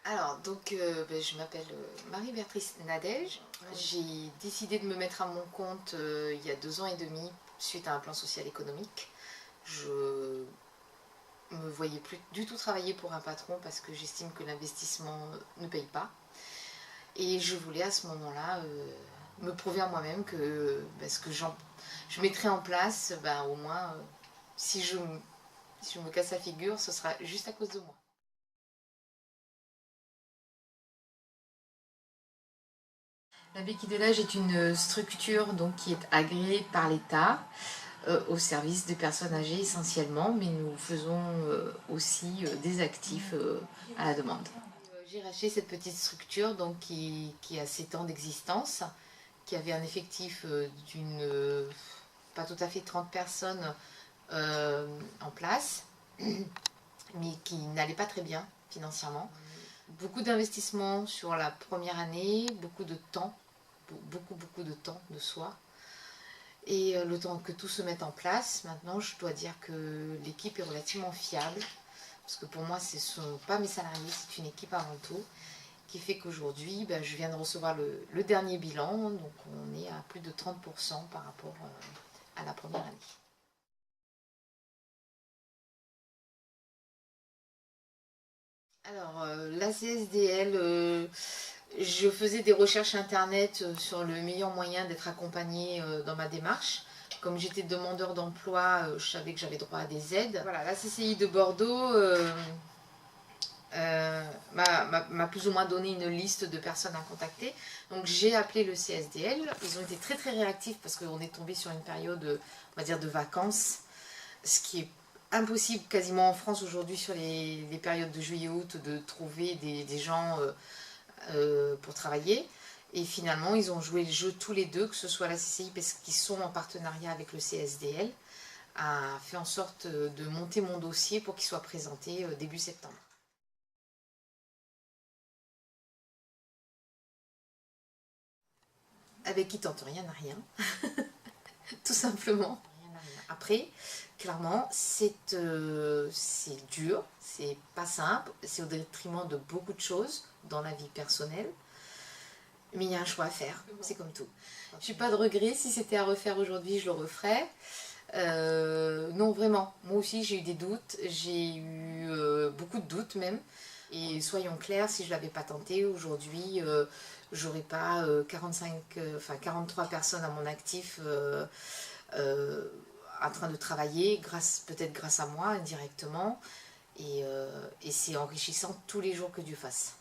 Alors, donc, je m'appelle Marie-Béatrice Nadège. J'ai décidé de me mettre à mon compte il y a 2 ans et demi suite à un plan social économique. Je me voyais plus du tout travailler pour un patron parce que j'estime que l'investissement ne paye pas. Et je voulais à ce moment-là me prouver à moi-même que ce que je mettrais en place, au moins, si je me casse la figure, ce sera juste à cause de moi. La Béquille de l'Âge est une structure donc, qui est agréée par l'État au service des personnes âgées essentiellement, mais nous faisons aussi des actifs à la demande. J'ai racheté cette petite structure donc, qui a 7 ans d'existence, qui avait un effectif d'une pas tout à fait 30 personnes en place, mais qui n'allait pas très bien financièrement. Beaucoup d'investissements sur la première année, beaucoup de temps, beaucoup de temps de soi. Et le temps que tout se mette en place, maintenant je dois dire que l'équipe est relativement fiable. Parce que pour moi, ce ne sont pas mes salariés, c'est une équipe avant tout. Qui fait qu'aujourd'hui, je viens de recevoir le dernier bilan. Donc on est à plus de 30% par rapport à la première année. Alors, la CSDL, je faisais des recherches internet sur le meilleur moyen d'être accompagnée dans ma démarche. Comme j'étais demandeur d'emploi, je savais que j'avais droit à des aides. Voilà, la CCI de Bordeaux m'a plus ou moins donné une liste de personnes à contacter. Donc j'ai appelé le CSDL. Ils ont été très très réactifs parce qu'on est tombé sur une période, on va dire, de vacances, ce qui est impossible quasiment en France aujourd'hui sur les périodes de juillet-août de trouver des gens pour travailler. Et finalement, ils ont joué le jeu tous les deux, que ce soit la CCI, parce qu'ils sont en partenariat avec le CSDL, a fait en sorte de monter mon dossier pour qu'il soit présenté début septembre. Avec qui tente rien n'a rien, tout simplement. Après, clairement, c'est dur, c'est pas simple, c'est au détriment de beaucoup de choses dans la vie personnelle. Mais il y a un choix à faire, c'est comme tout. Je n'ai pas de regrets, si c'était à refaire aujourd'hui, je le referais. Non, vraiment, moi aussi j'ai eu des doutes, j'ai eu beaucoup de doutes même. Et soyons clairs, si je ne l'avais pas tenté, aujourd'hui, j'aurais pas 43 personnes à mon actif en train de travailler, peut-être grâce à moi indirectement. Et c'est enrichissant tous les jours que Dieu fasse.